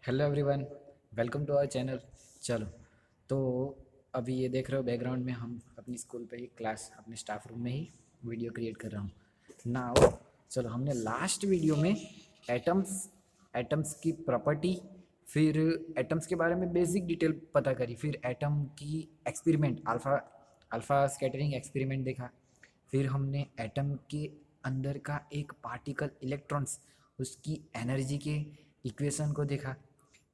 Hello everyone, welcome to our channel. चलो, तो अभी ये देख रहे हो बैकग्राउंड में हम अपनी स्कूल पे ही क्लास अपने स्टाफ रूम में ही वीडियो क्रिएट कर रहा हूँ। नाउ चलो, हमने लास्ट वीडियो में एटम्स एटम्स की प्रॉपर्टी, फिर एटम्स के बारे में बेसिक डिटेल पता करी, फिर एटम की experiment alpha alpha scattering experiment देखा। फिर हमने एटम के अंदर का एक पार्टिकल इलेक्ट्रॉन्स, उसकी एनर्जी के इक्वेशन को देखा।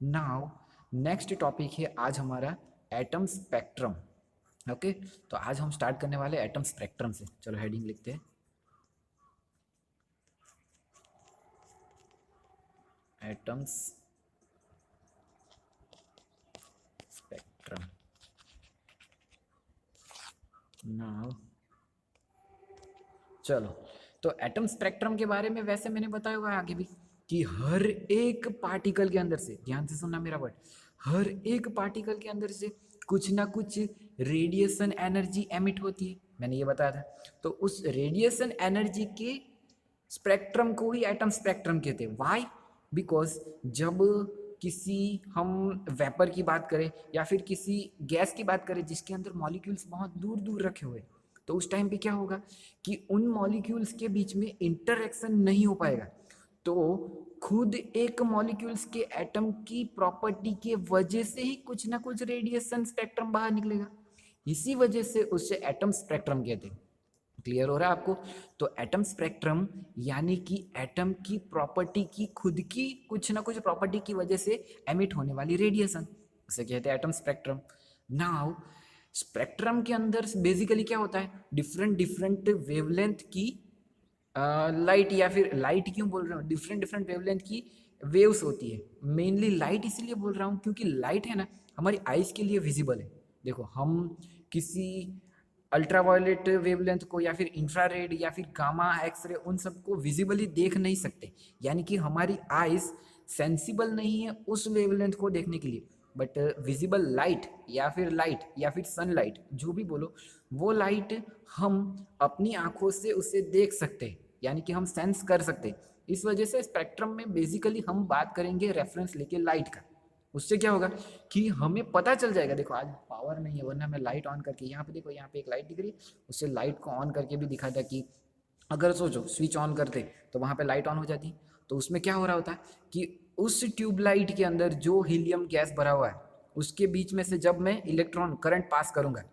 नाउ नेक्स्ट टॉपिक है आज हमारा एटम स्पेक्ट्रम। ओके, तो आज हम स्टार्ट करने वाले एटम स्पेक्ट्रम से। चलो हेडिंग लिखते हैं, एटम्स स्पेक्ट्रम। नाउ चलो, तो एटम स्पेक्ट्रम के बारे में वैसे मैंने बताया हुआ है आगे भी कि हर एक पार्टिकल के अंदर से, ध्यान से सुनना मेरा वर्ड, हर एक पार्टिकल के अंदर से कुछ ना कुछ रेडिएशन एनर्जी एमिट होती है। मैंने ये बताया था। तो उस रेडिएशन एनर्जी के स्पेक्ट्रम को ही एटम स्पेक्ट्रम कहते हैं। वाई? बिकॉज जब किसी हम वेपर की बात करें या फिर किसी गैस की बात करें जिसके अंदर मॉलिक्यूल्स बहुत दूर दूर रखे हुए, तो उस टाइम पे क्या होगा कि उन मॉलिक्यूल्स के बीच में इंटरेक्शन नहीं हो पाएगा। तो खुद एक मॉलिक्यूल्स के एटम की प्रॉपर्टी के वजह से ही कुछ ना कुछ रेडिएशन स्पेक्ट्रम बाहर निकलेगा। इसी वजह से उससे एटम स्पेक्ट्रम कहते हैं। क्लियर हो रहा है आपको? तो एटम स्पेक्ट्रम यानी कि एटम की प्रॉपर्टी की, खुद की कुछ ना कुछ प्रॉपर्टी की वजह से एमिट होने वाली रेडिएशन, उसे कहते हैं एटम स्पेक्ट्रम। नाउ स्पेक्ट्रम के अंदर बेसिकली क्या होता है, डिफरेंट डिफरेंट वेवलेंथ की लाइट, या फिर लाइट क्यों बोल रहा हूँ, डिफरेंट डिफरेंट वेवलेंथ की वेव्स होती है। मेनली लाइट इसलिए बोल रहा हूँ क्योंकि लाइट है ना, हमारी आइज के लिए विजिबल है। देखो, हम किसी अल्ट्रावायलेट वेवलेंथ को या फिर इंफ्रारेड या फिर गामा एक्सरे उन सबको विजिबली देख नहीं सकते, यानी कि हमारी आइज सेंसिबल नहीं है उस वेवलेंथ को देखने के लिए। बट विजिबल लाइट या फिर सनलाइट, जो भी बोलो, वो लाइट हम अपनी आंखों से उसे देख सकते हैं, यानी कि हम सेंस कर सकते हैं। इस वजह से स्पेक्ट्रम में बेसिकली हम बात करेंगे रेफरेंस लेके लाइट का। उससे क्या होगा कि हमें पता चल जाएगा। देखो, आज पावर नहीं है, वरना मैं लाइट ऑन करके, यहाँ पे देखो, यहाँ पे एक लाइट दिख रही है, उससे लाइट को ऑन करके भी दिखा था कि अगर सोचो स्विच ऑन करते तो वहाँ पे लाइट ऑन हो जाती। तो उसमें क्या हो रहा होता है कि उस ट्यूबलाइट के अंदर जो हीलियम गैस भरा हुआ है, उसके बीच में से जब मैं इलेक्ट्रॉन करंट पास करूंगा,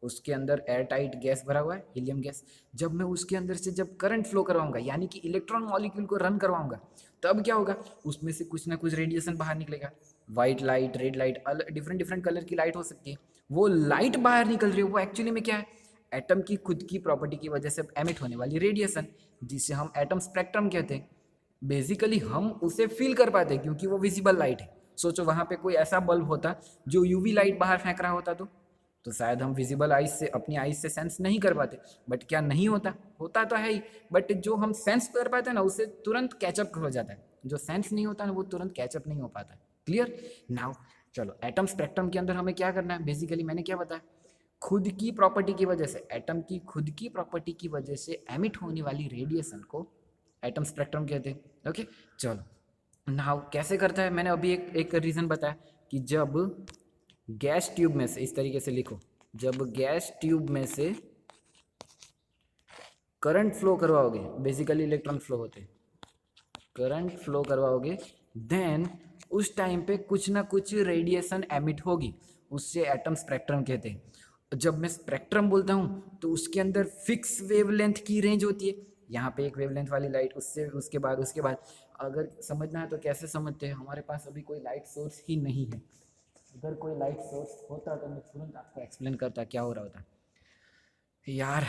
उसके अंदर एयर टाइट गैस भरा हुआ है, हीलियम गैस, जब मैं उसके अंदर से जब करंट फ्लो करवाऊंगा, यानी कि इलेक्ट्रॉन मॉलिक्यूल को रन करवाऊंगा, तब क्या होगा, उसमें से कुछ ना कुछ रेडिएशन बाहर निकलेगा। White light, red light, different different colour की लाइट हो सकती है। वो लाइट बाहर निकल रही है, वो एक्चुअली में क्या है, एटम की खुद की प्रॉपर्टी की वजह से एमिट होने वाली रेडिएशन, जिसे हम एटम स्पेक्ट्रम कहते हैं। बेसिकली हम उसे फील कर पाते हैं क्योंकि वो विजिबल लाइट है। सोचो वहां पे कोई ऐसा बल्ब होता जो यूवी लाइट बाहर फेंक रहा होता, तो शायद हम विजिबल आइज से, अपनी आइज से सेंस नहीं कर पाते। बट क्या नहीं होता, होता तो है ही, बट जो हम सेंस कर पाते हैं ना, उससे तुरंत कैचअप हो जाता है। जो सेंस नहीं होता ना, वो तुरंत कैचअप नहीं हो पाता। क्लियर? नाउ चलो, एटम स्पेक्ट्रम के अंदर हमें क्या करना है, बेसिकली मैंने क्या बताया, खुद की प्रॉपर्टी की वजह से, एटम की खुद की प्रॉपर्टी की वजह से एमिट होने वाली रेडिएशन को एटम स्पेक्ट्रम कहते हैं। ओके, चलो, नाउ कैसे करता है, मैंने अभी एक एक रीज़न बताया कि जब गैस ट्यूब में से, इस तरीके से लिखो, जब गैस ट्यूब में से करंट फ्लो करवाओगे, बेसिकली इलेक्ट्रॉन फ्लो होते हैं, करंट फ्लो करवाओगे, देन उस टाइम पे कुछ ना कुछ रेडिएशन एमिट होगी, उससे एटम स्पेक्ट्रम कहते हैं। जब मैं स्पेक्ट्रम बोलता हूँ तो उसके अंदर फिक्स वेवलेंथ की रेंज होती है। यहाँ पे एक वेवलेंथ वाली लाइट, उससे उसके बाद अगर समझना है तो कैसे समझते हैं, हमारे पास अभी कोई लाइट सोर्स ही नहीं है। अगर कोई लाइट सोर्स होता तो मैं तुरंत आपको एक्सप्लेन करता क्या हो रहा होता। यार,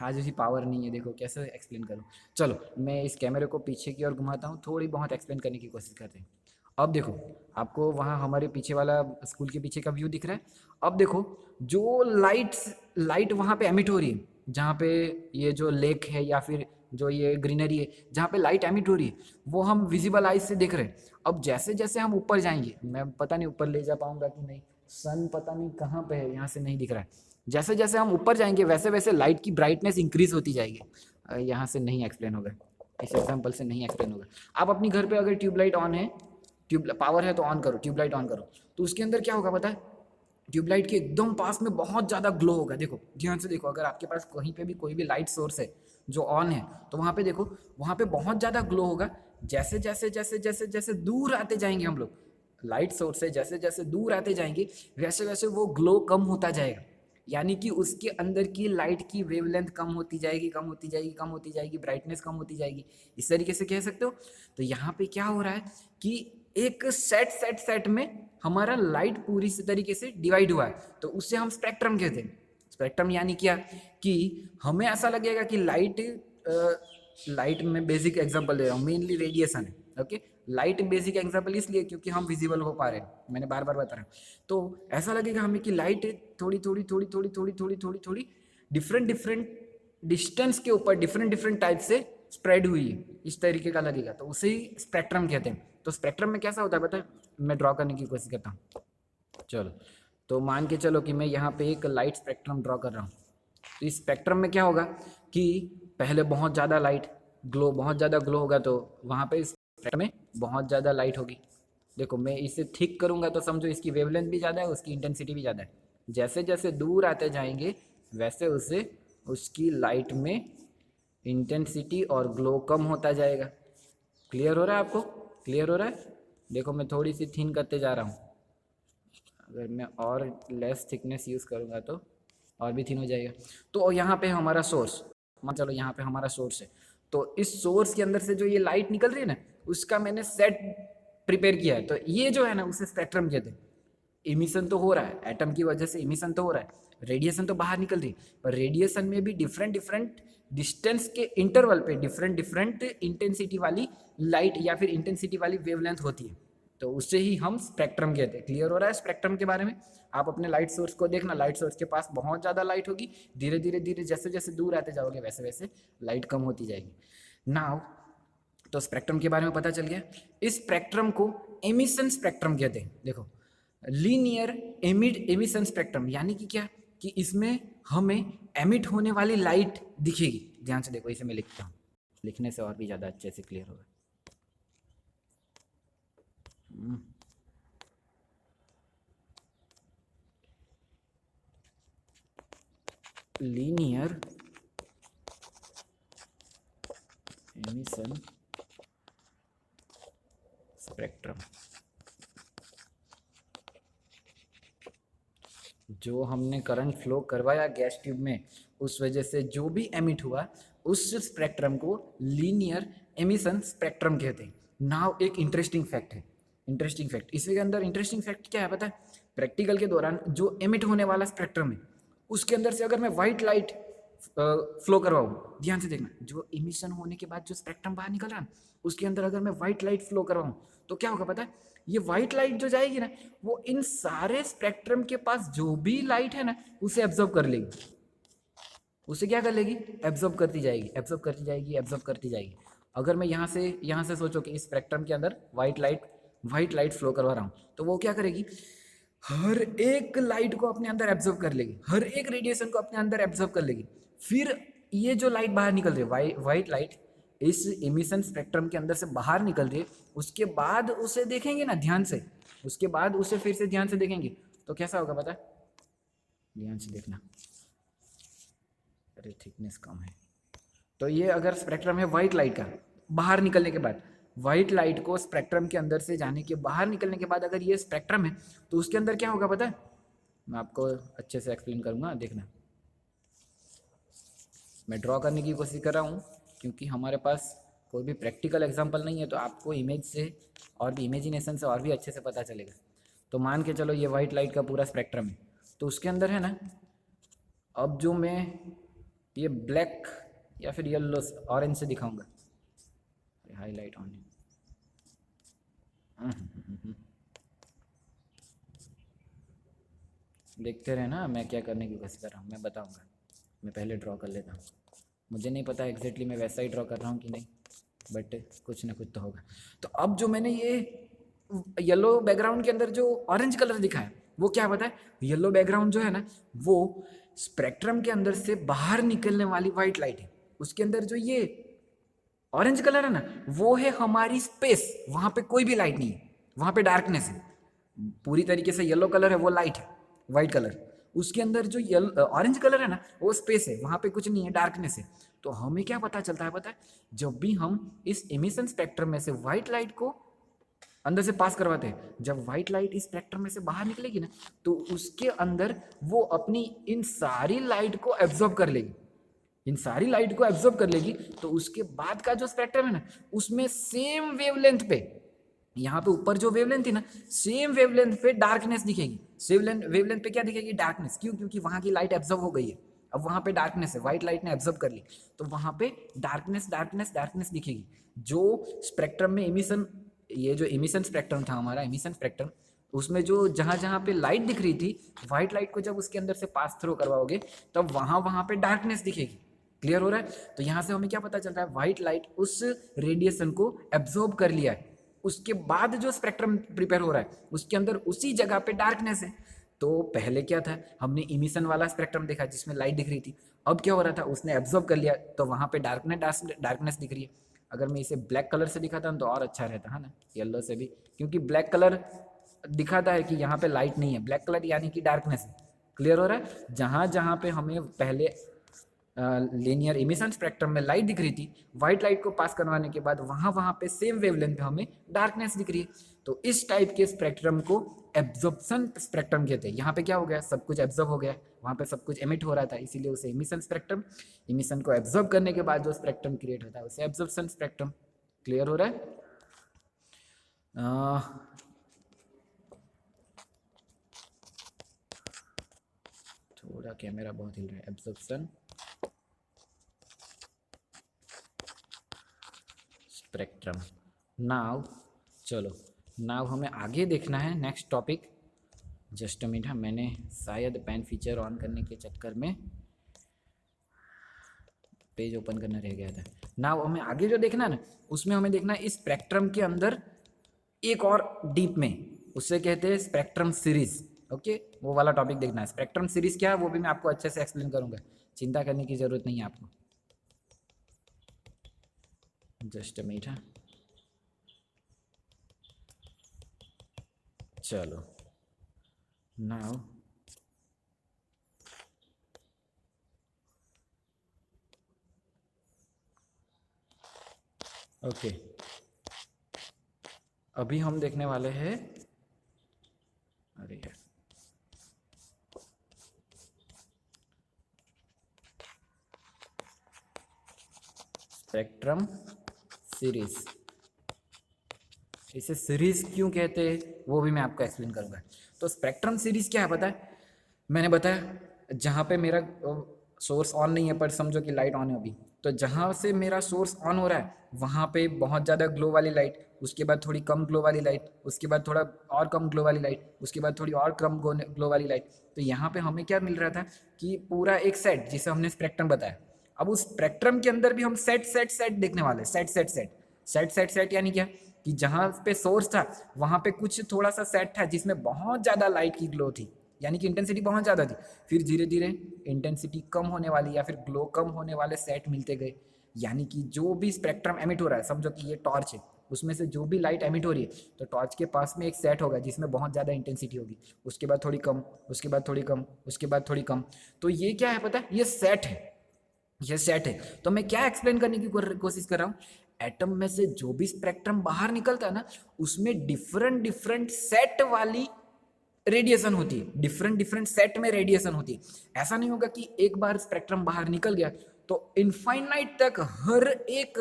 आज उसी पावर नहीं है, देखो कैसे एक्सप्लेन करूँ। चलो, मैं इस कैमरे को पीछे की ओर घुमाता हूँ, थोड़ी बहुत एक्सप्लेन करने की कोशिश करते हैं। अब देखो, आपको वहाँ हमारे पीछे वाला स्कूल के पीछे का व्यू दिख रहा है। अब देखो, जो लाइट वहाँ पे एमिट हो रही है, जहाँ पे ये जो लेक है या फिर जो ये ग्रीनरी है, जहाँ पे लाइट एमिट हो रही है, वो हम विजिबल आइज से देख रहे हैं। अब जैसे जैसे हम ऊपर जाएंगे, मैं पता नहीं ऊपर ले जा पाऊंगा कि नहीं, सन पता नहीं कहाँ पे है, यहाँ से नहीं दिख रहा है। जैसे जैसे हम ऊपर जाएंगे वैसे वैसे लाइट की ब्राइटनेस इंक्रीज होती जाएगी। यहाँ से नहीं एक्सप्लेन होगा, इस एग्जाम्पल से नहीं एक्सप्लेन होगा। आप अपनी घर पे अगर ट्यूबलाइट ऑन है, ट्यूब पावर है तो ऑन करो, ट्यूबलाइट ऑन करो, तो उसके अंदर क्या होगा पता है, ट्यूबलाइट के एकदम पास में बहुत ज़्यादा ग्लो होगा। देखो ध्यान से देखो, अगर आपके पास कहीं पे भी कोई भी लाइट सोर्स है जो ऑन है, तो वहाँ पे देखो, वहाँ पे बहुत ज़्यादा ग्लो होगा। जैसे जैसे जैसे जैसे जैसे दूर आते जाएंगे हम लोग लाइट सोर्स से, जैसे जैसे दूर आते जाएंगे वैसे वैसे वो ग्लो कम होता जाएगा, यानी कि उसके अंदर की लाइट की वेवलेंथ कम होती जाएगी, कम होती जाएगी, कम होती जाएगी, ब्राइटनेस कम होती जाएगी, इस तरीके से कह सकते हो। तो यहाँ पे क्या हो रहा है कि एक सेट सेट सेट में हमारा लाइट पूरी तरीके से डिवाइड हुआ है, तो उससे हम स्पेक्ट्रम कहते हैं। स्पेक्ट्रम यानी क्या कि हमें ऐसा लगेगा कि लाइट में बेसिक एग्जांपल दे रहा हूँ, मेनली रेडिएशन है, ओके। लाइट बेसिक एग्जांपल इसलिए क्योंकि हम विजिबल हो पा रहे हैं, मैंने बार बार बता रहा हूँ। तो ऐसा लगेगा हमें कि लाइट थोड़ी थोड़ी थोड़ी थोड़ी थोड़ी थोड़ी थोड़ी थोड़ी डिफरेंट डिफरेंट डिस्टेंस के ऊपर डिफरेंट डिफरेंट टाइप से स्प्रेड हुई है, इस तरीके का लगेगा, तो उसे ही स्पेक्ट्रम कहते हैं। तो स्पेक्ट्रम में कैसा होता है पता है, मैं ड्रॉ करने की कोशिश करता हूँ। चलो, तो मान के चलो कि मैं यहाँ पे एक लाइट स्पेक्ट्रम ड्रॉ कर रहा हूँ। तो इस स्पेक्ट्रम में क्या होगा कि पहले बहुत ज़्यादा लाइट ग्लो, बहुत ज़्यादा ग्लो होगा, तो वहाँ पे इस स्पेक्ट्रम में बहुत ज़्यादा लाइट होगी। देखो मैं इसे थिक करूँगा तो समझो इसकी वेवलेंथ भी ज़्यादा है, उसकी इंटेंसिटी भी ज़्यादा है। जैसे जैसे दूर आते जाएंगे वैसे उसे उसकी लाइट में इंटेंसिटी और ग्लो कम होता जाएगा। क्लियर हो रहा है आपको? क्लियर हो रहा है? देखो मैं थोड़ी सी थिन करते जा रहा हूँ, अगर मैं और लेस थिकनेस यूज़ करूँगा तो और भी थिन हो जाएगा। तो यहाँ पे हमारा सोर्स, मान चलो यहाँ पे हमारा सोर्स है, तो इस सोर्स के अंदर से जो ये लाइट निकल रही है ना, उसका मैंने सेट प्रिपेयर किया है, तो ये जो है ना उसे स्पेक्ट्रम कहते हैं। इमिशन तो हो रहा है, एटम की वजह से इमिशन तो हो रहा है, रेडिएशन तो बाहर निकल रही है, पर रेडिएशन में भी डिफरेंट डिफरेंट डिस्टेंस के इंटरवल पे डिफरेंट डिफरेंट इंटेंसिटी वाली लाइट या फिर इंटेंसिटी वाली वेवलेंथ होती है, तो उससे ही हम स्पेक्ट्रम कहते हैं। क्लियर हो रहा है स्पेक्ट्रम के बारे में? आप अपने लाइट सोर्स को देखना, लाइट सोर्स के पास बहुत ज़्यादा लाइट होगी, धीरे धीरे धीरे जैसे जैसे दूर आते जाओगे वैसे वैसे लाइट कम होती जाएगी। नाउ तो स्पेक्ट्रम के बारे में पता चल गया। इस स्पेक्ट्रम को एमिशन स्पेक्ट्रम कहते हैं। देखो लीनियर एमिशन स्पेक्ट्रम यानी कि क्या कि इसमें हमें एमिट होने वाली लाइट दिखेगी। ध्यान से देखो, इसे मैं लिखता हूँ, लिखने से और भी ज़्यादा अच्छे से क्लियर होगा। लीनियर एमिशन स्पेक्ट्रम, जो हमने करंट फ्लो करवाया गैस ट्यूब में, उस वजह से जो भी एमिट हुआ उस स्पेक्ट्रम को लीनियर एमिशन स्पेक्ट्रम कहते हैं। नाउ एक इंटरेस्टिंग फैक्ट है, इंटरेस्टिंग फैक्ट, इसके अंदर इंटरेस्टिंग फैक्ट क्या है पता है? प्रैक्टिकल के दौरान जो एमिट होने वाला स्पेक्ट्रम है उसके अंदर से अगर मैं व्हाइट लाइट फ्लो करवाऊँ, ध्यान से देखना, जो इमिशन होने के बाद जो स्पेक्ट्रम बाहर निकल रहा है उसके अंदर अगर मैं व्हाइट लाइट फ्लो करवाऊँ तो क्या होगा पता है? ये व्हाइट लाइट जो जाएगी ना, वो इन सारे स्पेक्ट्रम के पास जो भी लाइट है ना उसे एब्जॉर्ब कर लेगी। उसे क्या कर लेगी? एब्जॉर्ब करती जाएगी, एब्जॉर्ब करती जाएगी, एब्जॉर्ब करती जाएगी। अगर मैं यहाँ से सोचो कि इस स्पेक्ट्रम के अंदर व्हाइट लाइट फ्लो करवा रहा हूँ, तो वो क्या करेगी? हर एक लाइट को अपने अंदर एब्जॉर्ब कर लेगी, हर एक रेडिएशन को अपने अंदर एब्जॉर्ब कर लेगी। फिर ये जो लाइट बाहर निकल रही है, व्हाइट लाइट इस इमिशन स्पेक्ट्रम के अंदर से बाहर निकल रही है, उसके बाद उसे देखेंगे ना ध्यान से, उसके बाद उसे फिर से ध्यान से देखेंगे तो कैसा होगा पता है? ध्यान से देखना, अरे थिकनेस कम है। तो ये अगर स्पेक्ट्रम है व्हाइट लाइट का, बाहर निकलने के बाद, व्हाइट लाइट को स्पेक्ट्रम के अंदर से जाने के बाहर निकलने के बाद अगर ये स्पेक्ट्रम है तो उसके अंदर क्या होगा पता है? मैं आपको अच्छे से एक्सप्लेन करूँगा, देखना। मैं ड्रॉ करने की कोशिश कर रहा हूँ क्योंकि हमारे पास कोई भी प्रैक्टिकल एग्जाम्पल नहीं है, तो आपको इमेज से और भी इमेजिनेशन से और भी अच्छे से पता चलेगा। तो मान के चलो ये व्हाइट लाइट का पूरा स्पेक्ट्रम है, तो उसके अंदर है ना, अब जो मैं ये ब्लैक या फिर येलो ऑरेंज से दिखाऊंगा, हाईलाइट ऑन, देखते रहे ना मैं क्या करने की कोशिश कर रहा हूँ, मैं बताऊंगा। मैं पहले ड्रॉ कर लेता हूँ, मुझे नहीं पता एग्जैक्टली मैं वैसा ही ड्रॉ कर रहा हूँ कि नहीं, बट कुछ ना कुछ तो होगा। तो अब जो मैंने ये येलो बैकग्राउंड के अंदर जो ऑरेंज कलर दिखा है वो क्या पता है? येलो बैकग्राउंड जो है ना वो स्पेक्ट्रम के अंदर से बाहर निकलने वाली व्हाइट लाइट है, उसके अंदर जो ये ऑरेंज कलर है ना वो है हमारी स्पेस, वहां पे कोई भी लाइट नहीं है। वहाँ पे डार्कनेस है। पूरी तरीके से येलो कलर है वो लाइट है, वाइट कलर। उसके अंदर जो ऑरेंज कलर है ना वो स्पेस है, वहाँ पे कुछ नहीं है, डार्कनेस है। तो हमें क्या पता चलता है पता है, जब भी हम इस इमिशन स्पेक्ट्रम में से व्हाइट लाइट को अंदर से पास करवाते हैं, जब व्हाइट लाइट इस स्पेक्ट्रम में से बाहर निकलेगी ना, तो उसके अंदर वो अपनी इन सारी लाइट को एब्जॉर्ब कर लेगी, इन सारी लाइट को एब्जॉर्ब कर लेगी। तो उसके बाद का जो स्पेक्ट्रम है ना, उसमें सेम वेवलेंथ पे, यहाँ पे ऊपर जो वेवलेंथ थी ना, सेम वेवलेंथ पे डार्कनेस दिखेगी। सेम वेवलेंथ पे क्या दिखेगी? डार्कनेस। क्यों? क्योंकि वहाँ की लाइट एब्जॉर्ब हो गई है, अब वहाँ पे डार्कनेस है, व्हाइट लाइट ने एब्जॉर्ब कर ली, तो वहाँ पे डार्कनेस डार्कनेस डार्कनेस दिखेगी। जो स्पेक्ट्रम में इमिशन, ये जो इमिशन स्पेक्ट्रम था हमारा, इमिशन स्पेक्ट्रम, उसमें जो जहाँ जहाँ पे लाइट दिख रही थी, व्हाइट लाइट को जब उसके अंदर से पास थ्रू करवाओगे तब वहाँ वहाँ पे डार्कनेस दिखेगी। क्लियर हो रहा है? तो यहाँ से हमें क्या पता चल रहा है, व्हाइट लाइट उस रेडिएशन को एब्जॉर्ब कर लिया है। उसके बाद जो स्पेक्ट्रम प्रिपेयर हो रहा है उसके अंदर उसी जगह पे डार्कनेस है। तो पहले क्या था, हमने इमिशन वाला स्पेक्ट्रम देखा जिसमें लाइट दिख रही थी। अब क्या हो रहा था, उसने एब्जॉर्ब कर लिया, तो वहाँ पे डार्कनेस दिख रही है। अगर मैं इसे ब्लैक कलर से दिखाता तो और अच्छा रहता है ना, येलो से भी, क्योंकि ब्लैक कलर दिखाता है कि यहाँ पे लाइट नहीं है, ब्लैक कलर यानी कि डार्कनेस है। क्लियर हो रहा है? जहाँ जहाँ पे हमें पहले लीनियर इमिशन स्पेक्ट्रम में लाइट दिख रही थी, व्हाइट लाइट को पास करवाने के बाद वहाँ वहाँ पे सेम वेवलेंथ पे हमें डार्कनेस दिख रही है। तो इस टाइप के स्पेक्ट्रम को एब्जॉर्प्शन स्पेक्ट्रम कहते हैं। यहाँ पे क्या हो गया, सब कुछ एब्जॉर्ब हो गया, वहाँ पे सब कुछ एमिट हो रहा था, इसीलिए उसे इमिशन स्पेक्ट्रम। इमिशन को एब्जॉर्ब करने के बाद जो स्पेक्ट्रम क्रिएट होता है उसे एब्जॉर्प्शन स्पेक्ट्रम। क्लियर हो रहा है? थोड़ा कैमरा बहुत हिल रहा है। Absorption spectrum. नाउ चलो, नाउ हमें आगे देखना है next topic. Just a minute, मैंने शायद पेन फीचर ऑन करने के चक्कर में पेज ओपन करना रह गया था। नाउ हमें आगे जो देखना है ना, उसमें हमें देखना है इस स्पेक्ट्रम के अंदर एक और डीप में, उससे कहते हैं स्पेक्ट्रम सीरीज। ओके, वो वाला टॉपिक देखना है। स्पेक्ट्रम सीरीज क्या है वो भी मैं आपको अच्छे से एक्सप्लेन करूंगा, चिंता करने की जरूरत नहीं है आपको। Just a minute. चलो नाउ ओके, अभी हम देखने वाले हैं, अरे यार, स्पेक्ट्रम सीरीज। इसे सीरीज क्यों कहते हैं वो भी मैं आपको एक्सप्लेन करूंगा। तो स्पेक्ट्रम सीरीज क्या है पता है, मैंने बताया जहाँ पे मेरा सोर्स ऑन नहीं है पर समझो कि लाइट ऑन है अभी, तो जहाँ से मेरा सोर्स ऑन हो रहा है वहाँ पे बहुत ज़्यादा ग्लो वाली लाइट, उसके बाद थोड़ी कम ग्लो वाली लाइट, उसके बाद थोड़ा और कम ग्लो वाली लाइट, उसके बाद थोड़ी और कम ग्लो वाली लाइट। तो यहाँ पे हमें क्या मिल रहा था कि पूरा एक सेट जिसे हमने स्पेक्ट्रम बताया। अब उस स्पेक्ट्रम के अंदर भी हम सेट सेट सेट देखने वाले, set set set set set set यानी क्या कि जहाँ पे सोर्स था वहाँ पे कुछ थोड़ा सा सेट था जिसमें बहुत ज़्यादा लाइट की ग्लो थी, यानी कि इंटेंसिटी बहुत ज़्यादा थी। फिर धीरे धीरे इंटेंसिटी कम होने वाली या फिर ग्लो कम होने वाले सेट मिलते गए, यानी कि जो भी स्पेक्ट्रम एमिट हो रहा है, समझो कि ये टॉर्च है, उसमें से जो भी लाइट एमिट हो रही है तो टॉर्च के पास में एक सेट होगा जिसमें बहुत ज़्यादा इंटेंसिटी होगी, उसके बाद थोड़ी कम, उसके बाद थोड़ी कम, उसके बाद थोड़ी कम। तो ये क्या है पता है, ये सेट है, ये सेट है। तो मैं क्या एक्सप्लेन करने की कोशिश कर रहा हूँ, एटम में से जो भी स्पेक्ट्रम बाहर निकलता है ना, उसमें डिफरेंट डिफरेंट सेट वाली रेडिएशन होती है, डिफरेंट डिफरेंट सेट में रेडिएशन होती है। ऐसा नहीं होगा कि एक बार स्पेक्ट्रम बाहर निकल गया तो इनफाइनाइट तक हर एक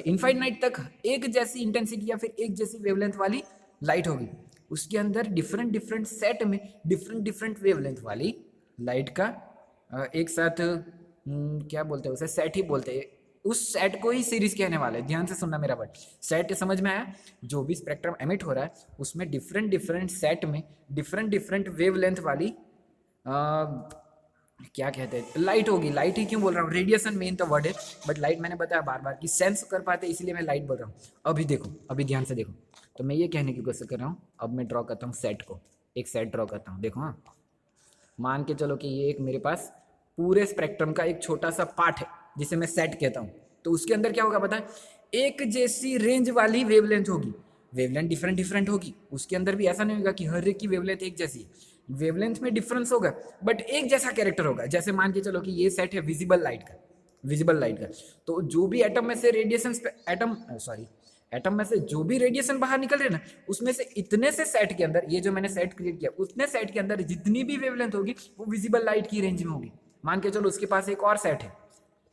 इनफाइनाइट तक एक जैसी इंटेंसिटी या फिर एक जैसी वेवलेंथ वाली लाइट होगी। उसके अंदर डिफरेंट डिफरेंट सेट में डिफरेंट डिफरेंट वेवलेंथ वाली लाइट का एक साथ क्या बोलते हैं उसे, सेट ही बोलते हैं। उस सेट को ही सीरीज कहने वाले हैं। ध्यान से सुनना मेरा वर्ड, सेट समझ में आया? जो भी स्पेक्ट्रम एमिट हो रहा है उसमें डिफरेंट डिफरेंट सेट में डिफरेंट डिफरेंट वेवलेंथ वाली क्या कहते हैं, लाइट होगी। लाइट ही क्यों बोल रहा हूँ, रेडिएशन मेन तो वर्ड है, बट लाइट मैंने बताया बार बार कि सेंस कर पाते इसलिए मैं लाइट बोल रहा हूँ। अभी देखो, अभी ध्यान से देखो, तो मैं ये कहने की कोशिश कर रहा हूँ। अब मैं ड्रॉ करता हूँ सेट को, एक सेट ड्रॉ करता हूँ। देखो, हाँ, मान के चलो कि ये एक मेरे पास पूरे स्पेक्ट्रम का एक छोटा सा पार्ट है जिसे मैं सेट कहता हूँ। तो उसके अंदर क्या होगा पता है, एक जैसी रेंज वाली वेवलेंथ होगी। वेवलेंथ डिफरेंट डिफरेंट होगी, उसके अंदर भी ऐसा नहीं होगा कि हर एक की वेवलेंथ एक जैसी है, वेवलेंथ में डिफरेंस होगा बट एक जैसा कैरेक्टर होगा। जैसे मान के चलो कि ये सेट है विजिबल लाइट का, विजिबल लाइट का, तो जो भी एटम में से रेडिएशन, एटम में से जो भी रेडिएशन बाहर निकल रहे ना, उसमें से इतने से सेट के अंदर, ये जो मैंने सेट क्रिएट किया, उतने सेट के अंदर जितनी भी वेवलेंथ होगी वो विजिबल लाइट की रेंज में होगी। मान के चलो उसके पास एक और सेट है,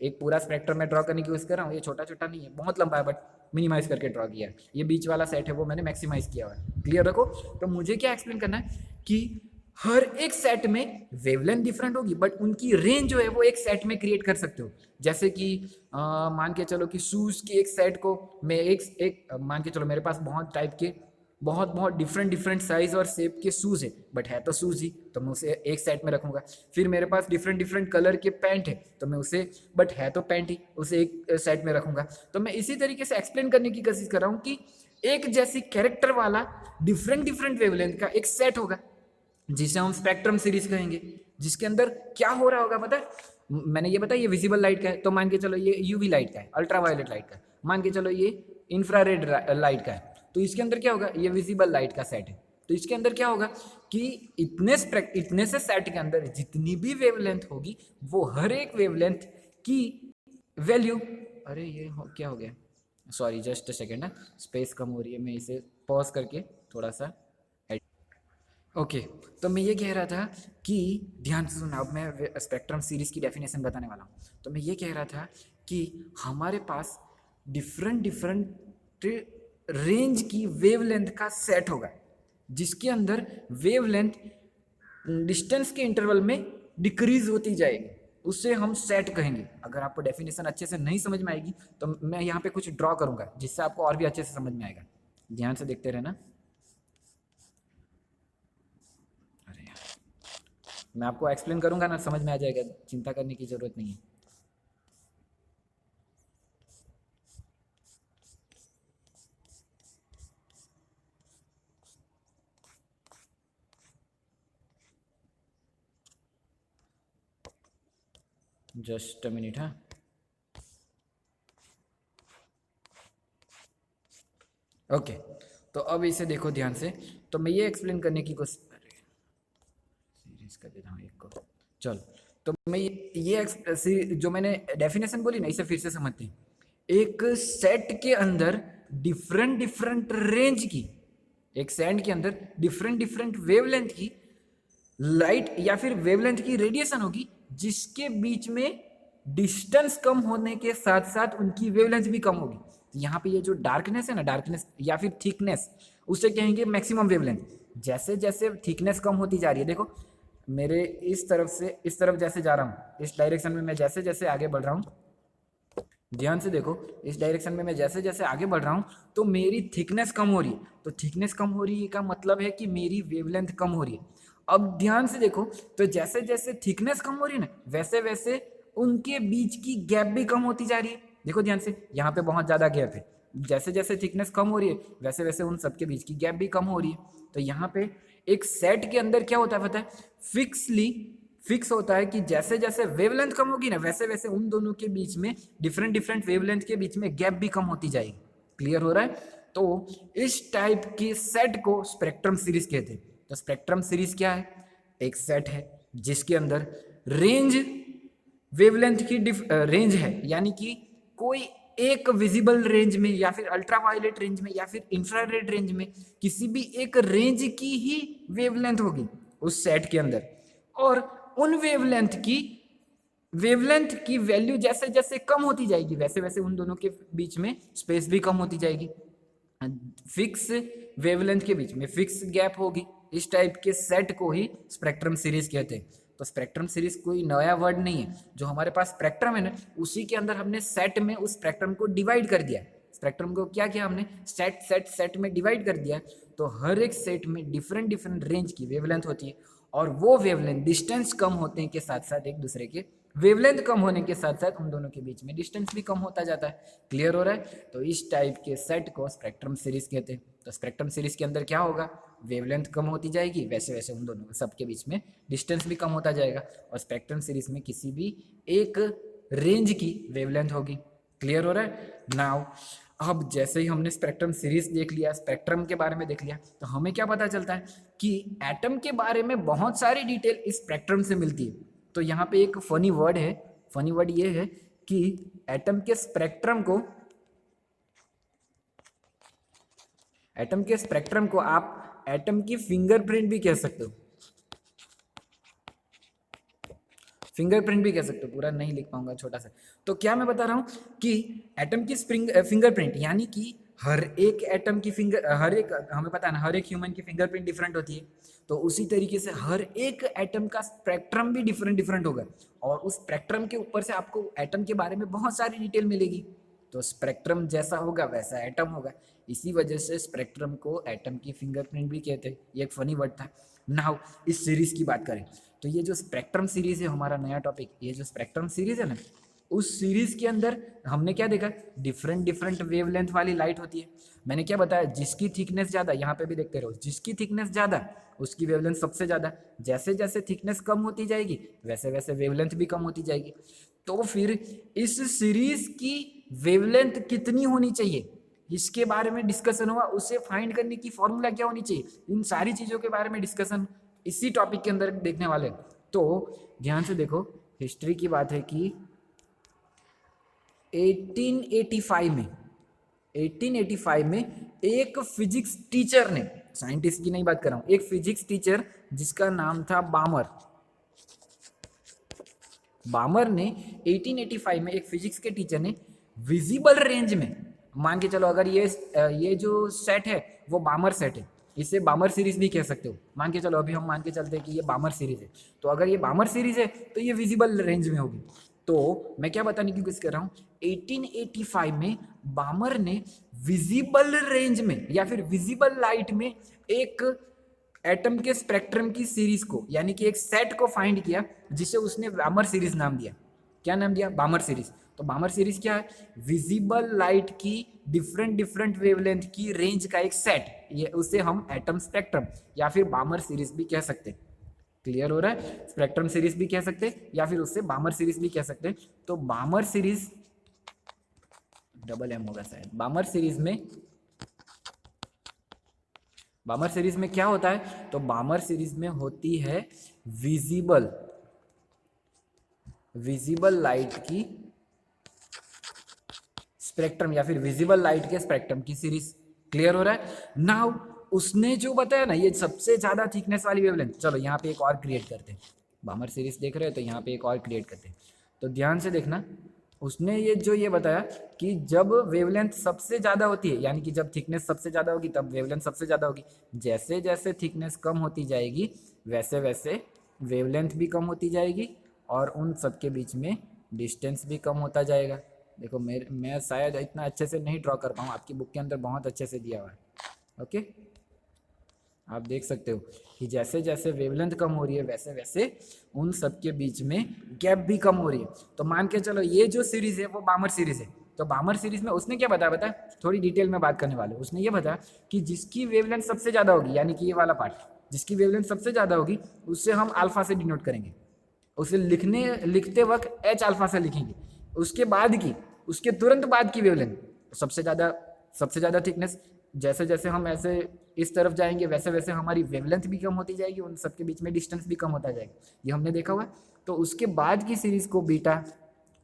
एक पूरा स्पेक्ट्रम में ड्रॉ करने की कोशिश कर रहा हूँ, ये छोटा छोटा नहीं है, बहुत लंबा है, बट मिनिमाइज करके ड्रॉ किया है। ये बीच वाला सेट है वो मैंने मैक्सिमाइज किया हुआ है, क्लियर रखो। तो मुझे क्या एक्सप्लेन करना है कि हर एक सेट में वेवलेंथ डिफरेंट होगी बट उनकी रेंज जो है वो एक सेट में क्रिएट कर सकते हो। जैसे कि मान के चलो कि शूज के एक सेट को मैं एक मान के चलो मेरे पास बहुत टाइप के बहुत बहुत डिफरेंट डिफरेंट साइज और शेप के शूज है, बट है तो शूज ही, तो मैं उसे एक सेट में रखूंगा। फिर मेरे पास डिफरेंट डिफरेंट कलर के पैंट है, तो मैं उसे, बट है तो पैंट ही, उसे एक सेट में रखूंगा। तो मैं इसी तरीके से एक्सप्लेन करने की कोशिश कर रहा हूँ कि एक जैसी कैरेक्टर वाला डिफरेंट डिफरेंट वेवलेंथ का एक सेट होगा जिसे हम स्पेक्ट्रम सीरीज कहेंगे, जिसके अंदर क्या हो रहा होगा पता है। मैंने ये बताया ये विजिबल लाइट का है, तो मान के चलो ये यूवी लाइट का है, अल्ट्रावायलेट लाइट का है, मान के चलो ये इंफ्रारेड लाइट का है, तो इसके अंदर क्या होगा, ये विजिबल लाइट का सेट है, तो इसके अंदर क्या होगा कि इतने से सेट के अंदर जितनी भी वेवलेंथ होगी वो हर एक वेवलेंथ की वैल्यू, अरे ये क्या हो गया, sorry just a second, space कम हो रही है, मैं इसे पॉज करके थोड़ा सा ओके तो मैं ये कह रहा था कि ध्यान से सुना, अब मैं स्पेक्ट्रम सीरीज की डेफिनेशन बताने वाला हूँ। तो मैं ये कह रहा था कि हमारे पास डिफरेंट डिफरेंट रेंज की वेवलेंथ का सेट होगा जिसके अंदर वेवलेंथ डिस्टेंस के इंटरवल में डिक्रीज होती जाएगी, उससे हम सेट कहेंगे। अगर आपको डेफिनेशन अच्छे से नहीं समझ में आएगी तो मैं यहाँ पे कुछ ड्रॉ करूँगा जिससे आपको और भी अच्छे से समझ में आएगा, ध्यान से देखते रहना। मैं आपको एक्सप्लेन करूंगा ना, समझ में आ जाएगा, चिंता करने की जरूरत नहीं है। जस्ट अ मिनट, हाँ ओके। तो अब इसे देखो ध्यान से, तो मैं ये एक्सप्लेन करने की कोशिश सीरीज कर देता हूँ एक को, चलो। तो मैं ये जो मैंने डेफिनेशन बोली ना, इसे फिर से समझते हैं। एक सेट के अंदर डिफरेंट डिफरेंट रेंज की, एक सेट के अंदर डिफरेंट डिफरेंट वेवलेंथ की लाइट या फिर वेवलेंथ की रेडिएशन होगी जिसके बीच में डिस्टेंस कम होने के साथ साथ उनकी वेवलेंथ भी कम होगी। तो यहाँ पे ये जो डार्कनेस है ना, डार्कनेस या फिर थिकनेस, उसे कहेंगे मैक्सिमम वेवलेंथ। जैसे जैसे थिकनेस कम होती जा रही है, देखो मेरे इस तरफ से इस तरफ जैसे जा रहा हूँ, इस डायरेक्शन में मैं जैसे जैसे आगे बढ़ रहा हूँ, ध्यान से देखो, इस डायरेक्शन में मैं जैसे जैसे आगे बढ़ रहा हूँ तो मेरी थिकनेस कम हो रही है। तो थिकनेस कम हो रही है का मतलब है कि मेरी वेवलेंथ कम हो रही है। अब ध्यान से देखो, तो जैसे जैसे थिकनेस कम हो रही है ना, वैसे वैसे उनके बीच की गैप भी कम होती जा रही है। देखो ध्यान से, यहाँ पे बहुत ज़्यादा गैप है, जैसे जैसे थिकनेस कम हो रही है वैसे वैसे उन सबके बीच की गैप भी कम हो रही है। तो यहाँ पे एक सेट के अंदर क्या होता है पता है, फिक्स होता है कि जैसे जैसे वेवलेंथ कम होगी ना, वैसे वैसे उन दोनों के बीच में डिफरेंट डिफरेंट वेवलेंथ के बीच में गैप भी कम होती जाएगी। क्लियर हो रहा है? तो इस टाइप के सेट को स्पेक्ट्रम सीरीज कहते हैं। तो स्पेक्ट्रम सीरीज क्या है, एक सेट है जिसके अंदर रेंज वेवलेंथ की रेंज है, यानी कि कोई एक विजिबल रेंज में या फिर अल्ट्रावायलेट रेंज में या फिर इंफ्रारेड रेंज में किसी भी एक रेंज की ही वेवलेंथ होगी उस सेट के अंदर, और उन वेवलेंथ की वैल्यू जैसे जैसे कम होती जाएगी वैसे वैसे उन दोनों के बीच में स्पेस भी कम होती जाएगी, फिक्स वेवलेंथ के बीच में फिक्स गैप होगी। इस टाइप के सेट को ही स्पेक्ट्रम सीरीज कहते हैं। तो स्पेक्ट्रम सीरीज कोई नया वर्ड नहीं है, जो हमारे पास स्पेक्ट्रम है ना, उसी के अंदर हमने सेट में उस स्पेक्ट्रम को डिवाइड कर दिया। स्पेक्ट्रम को क्या किया हमने, सेट में डिवाइड कर दिया। तो हर एक सेट में डिफरेंट डिफरेंट रेंज की वेवलेंथ होती है, और वो वेवलेंथ डिस्टेंस कम होते के साथ साथ एक दूसरे के वेवलेंथ कम होने के साथ साथ उन दोनों के बीच में डिस्टेंस भी कम होता जाता है। क्लियर हो रहा है? तो इस टाइप के सेट को स्पेक्ट्रम सीरीज कहते हैं। तो स्पेक्ट्रम सीरीज के अंदर क्या होगा, वेवलेंथ कम होती जाएगी, वैसे वैसे उन दोनों सबके बीच में डिस्टेंस भी कम होता जाएगा, और स्पेक्ट्रम सीरीज में किसी भी एक रेंज की वेवलेंथ होगी। क्लियर हो रहा है? नाउ अब जैसे ही हमने स्पेक्ट्रम सीरीज देख लिया, स्पेक्ट्रम के बारे में देख लिया, तो हमें क्या पता चलता है कि एटम के बारे में बहुत सारी डिटेल इस स्पेक्ट्रम से मिलती है। तो यहाँ पे एक फनी वर्ड है, फनी वर्ड ये है कि एटम के स्पेक्ट्रम को आप एटम की फिंगरप्रिंट भी कह सकते हो, फिंगरप्रिंट भी कह सकते हो, पूरा नहीं लिख पाऊंगा, छोटा सा। तो क्या मैं बता रहा हूं कि एटम की फिंगरप्रिंट यानी कि हर एक एटम की हर एक, हमें पता है ना, हर एक ह्यूमन की फिंगरप्रिंट डिफरेंट होती है। तो उसी तरीके से हर एक एटम का स्पेक्ट्रम भी डिफरेंट डिफरेंट होगा, और उस स्पेक्ट्रम के ऊपर से आपको एटम के बारे में बहुत सारी डिटेल मिलेगी। तो स्पेक्ट्रम जैसा होगा वैसा एटम होगा, इसी वजह से स्पेक्ट्रम को एटम की फिंगरप्रिंट भी कहते हैं। ये एक फनी वर्ड था। नाउ इस सीरीज की बात करें तो ये जो स्पेक्ट्रम सीरीज है, हमारा नया टॉपिक, ये जो स्पेक्ट्रम सीरीज है ना, उस सीरीज के अंदर हमने क्या देखा, डिफरेंट डिफरेंट वेवलेंथ वाली लाइट होती है। मैंने क्या बताया, जिसकी थिकनेस ज़्यादा, यहाँ पे भी देखते रहो, जिसकी थिकनेस ज़्यादा उसकी वेवलेंथ सबसे ज़्यादा, जैसे जैसे थिकनेस कम होती जाएगी वैसे वैसे वेवलेंथ भी कम होती जाएगी। तो फिर इस सीरीज की वेवलेंथ कितनी होनी चाहिए, इसके बारे में डिस्कशन हुआ। उसे फाइंड करने की फॉर्मूला क्या होनी चाहिए, इन सारी चीज़ों के बारे में डिस्कशन इसी टॉपिक के अंदर देखने वाले। तो ध्यान से देखो, हिस्ट्री की बात है कि 1885 में एक फिजिक्स टीचर ने, साइंटिस्ट की नहीं बात कर रहा हूं, एक फिजिक्स टीचर जिसका नाम था बामर ने 1885 में एक फिजिक्स के टीचर ने विजिबल रेंज में, मान के चलो अगर ये जो सेट है वो बामर सेट है, इसे बामर सीरीज भी कह सकते हो। मान के चलो अभी हम मान के चलते हैं कि ये बामर सीरीज है, तो अगर ये बामर सीरीज है तो ये विजिबल रेंज में होगी। तो मैं क्या बताने की कोशिश कर रहा हूँ, 1885 में बामर ने विजिबल रेंज में या फिर विजिबल लाइट में एक एटम के स्पेक्ट्रम की सीरीज को, यानी कि एक सेट को फाइंड किया, जिसे उसने बामर सीरीज नाम दिया। क्या नाम दिया, बामर सीरीज। तो बामर सीरीज क्या है, विजिबल लाइट की डिफरेंट डिफरेंट वेवलेंथ की रेंज का एक सेट, ये उसे हम एटम स्पेक्ट्रम या फिर बामर सीरीज भी कह सकते हैं। क्लियर हो रहा है, स्पेक्ट्रम सीरीज भी कह सकते हैं या फिर उससे बामर सीरीज भी कह सकते हैं। तो बामर सीरीज, डबल एम होगा शायद, बामर सीरीज में क्या होता है, तो बामर सीरीज में होती है विजिबल लाइट की स्पेक्ट्रम या फिर विजिबल लाइट के स्पेक्ट्रम की सीरीज। क्लियर हो रहा है। नाउ उसने जो बताया ना, ये सबसे ज्यादा थिकनेस वाली वेवलेंथ, चलो यहाँ पे एक और क्रिएट करते हैं, बामर सीरीज देख रहे हो तो यहाँ पे एक और क्रिएट करते हैं। तो ध्यान से देखना, उसने ये बताया कि जब वेवलेंथ सबसे ज़्यादा होती है, यानी कि जब थिकनेस सबसे ज़्यादा होगी तब वेवलेंथ सबसे ज़्यादा होगी, जैसे जैसे थिकनेस कम होती जाएगी वैसे वैसे वेवलेंथ भी कम होती जाएगी और उन सब के बीच में डिस्टेंस भी कम होता जाएगा। देखो मैं शायद इतना अच्छे से नहीं ड्रॉ कर पाऊँ, आपकी बुक के अंदर बहुत अच्छे से दिया हुआ है। ओके, आप देख सकते हो कि जैसे जैसे वेवलेंथ कम हो रही है वैसे वैसे उन सब के बीच में गैप भी कम हो रही है। तो मान के चलो ये जो सीरीज है वो बामर सीरीज है। तो बामर सीरीज में उसने क्या बताया, थोड़ी डिटेल में बात करने वाले। उसने ये बताया कि जिसकी वेवलेंथ सबसे ज़्यादा होगी, यानी कि ये वाला पार्ट, जिसकी वेवलेंथ सबसे ज़्यादा होगी उससे हम अल्फा से डिनोट करेंगे, उसे लिखते वक्त एच अल्फा से लिखेंगे। उसके तुरंत बाद की वेवलेंथ सबसे ज़्यादा थिकनेस, जैसे जैसे हम ऐसे इस तरफ जाएंगे वैसे वैसे हमारी वेवलेंथ भी कम होती जाएगी, उन सबके बीच में डिस्टेंस भी कम होता जाएगा, ये हमने देखा हुआ। तो उसके बाद की सीरीज को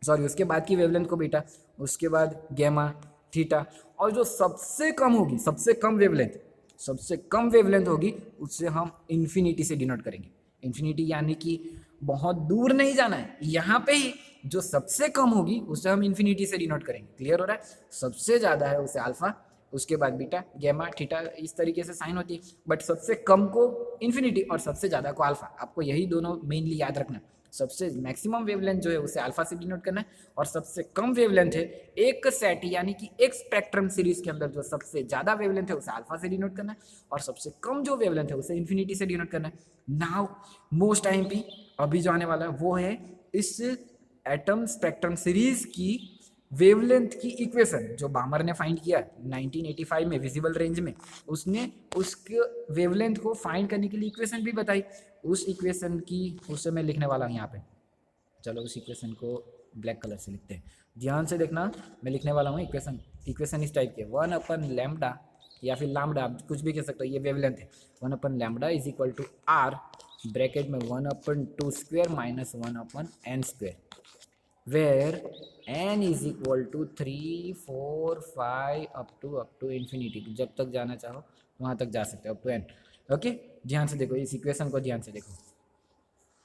उसके बाद की वेवलेंथ को बीटा, उसके बाद गैमा, थीटा, और जो सबसे कम वेवलेंथ होगी उससे हम इन्फिनिटी से डिनोट करेंगे। इन्फिनिटी यानी कि बहुत दूर नहीं जाना है, यहाँ पे ही जो सबसे कम होगी उसे हम इन्फिनिटी से डिनोट करेंगे। क्लियर हो रहा है, सबसे ज़्यादा है उसे अल्फा, उसके बाद बीटा, गैमा, थीटा, इस तरीके से साइन होती है। बट सबसे कम को इन्फिनिटी और सबसे ज़्यादा को अल्फा, आपको यही दोनों मेनली याद रखना। सबसे मैक्सिमम वेवलेंथ जो है उसे अल्फा से डिनोट करना है, और सबसे कम वेवलेंथ है एक सेट यानी कि एक स्पेक्ट्रम सीरीज के अंदर जो सबसे ज़्यादा वेवलेंथ है उसे अल्फा से डिनोट करना है, और सबसे कम जो वेवलेंथ है उसे इन्फिनिटी से डिनोट करना है। नाउ मोस्ट टाइम अभी जो आने वाला है वो है इस एटम स्पेक्ट्रम सीरीज की वेवलेंथ की इक्वेशन, जो बामर ने फाइंड किया 1985 में विजिबल रेंज में। उसने उसके वेवलेंथ को फाइंड करने के लिए इक्वेशन भी बताई। उस इक्वेशन की उससे मैं लिखने वाला हूँ यहाँ पे। चलो उस इक्वेशन को ब्लैक कलर से लिखते हैं, ध्यान से देखना, मैं लिखने वाला हूँ इक्वेशन इक्वेशन इस टाइप के, 1/λ या फिर लैम्डा, आप कुछ भी कह सकते हो, ये वेवलेंथ है। 1/λ is equal to R bracket में 1/2² minus 1/n², where n is equal to 3, 4, 5 up to infinity. जब तक जाना चाहो वहाँ तक जा सकते हो, अप टू n। ओके, ध्यान से देखो इस इक्वेशन को, ध्यान से देखो।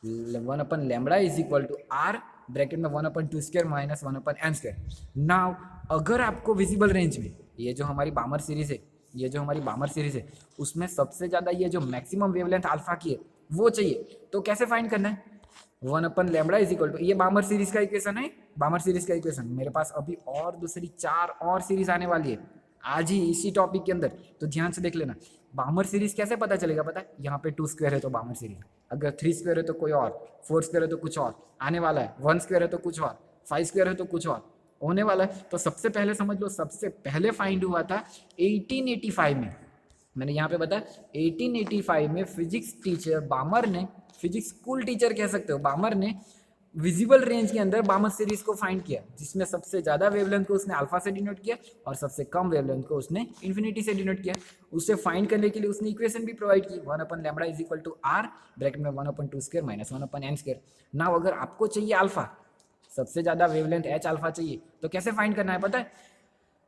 1/λ is equal to R bracket में 1/2² माइनस 1/n²। नाउ अगर आपको विजिबल रेंज में ये जो हमारी बामर सीरीज है, ये जो हमारी बामर सीरीज है, उसमें सबसे ज़्यादा ये जो मैक्सिमम वेवलेंथ अल्फा की है वो चाहिए, तो कैसे फाइंड करना है? 1/λ इज इक्वल टू, ये बामर सीरीज का इक्वेशन है, बामर सीरीज का इक्वेशन। मेरे पास अभी और दूसरी 4 और सीरीज आने वाली है आज ही इसी टॉपिक के अंदर, तो ध्यान से देख लेना। बामर सीरीज कैसे पता चलेगा? पता है, यहाँ पे 2² है तो बामर सीरीज, अगर 3² है तो कोई और, 4² है तो कुछ और आने वाला है, 1² है तो कुछ और, 5² है तो कुछ और होने वाला है। तो सबसे पहले समझ लो, सबसे पहले फाइंड हुआ था 1885 में। मैंने यहाँ पे बताया 1885 में फिजिक्स टीचर बामर ने, फिजिक्स स्कूल टीचर कह सकते हो, बामर ने विजिबल रेंज के अंदर बामर सीरीज को फाइंड किया, जिसमें सबसे ज्यादा वेवलेंथ को उसने अल्फा से डिनोट किया और सबसे कम वेवलेंथ को उसने इन्फिनिटी से डिनोट किया। उसे फाइंड करने के लिए उसने इक्वेशन भी प्रोवाइड की, 1/λ is equal to R bracket में 1/2² माइनस 1/n²। नाउ अगर आपको चाहिए अल्फा, सबसे ज्यादा वेवलेंथ एच अल्फा चाहिए, तो कैसे फाइंड करना है पता है?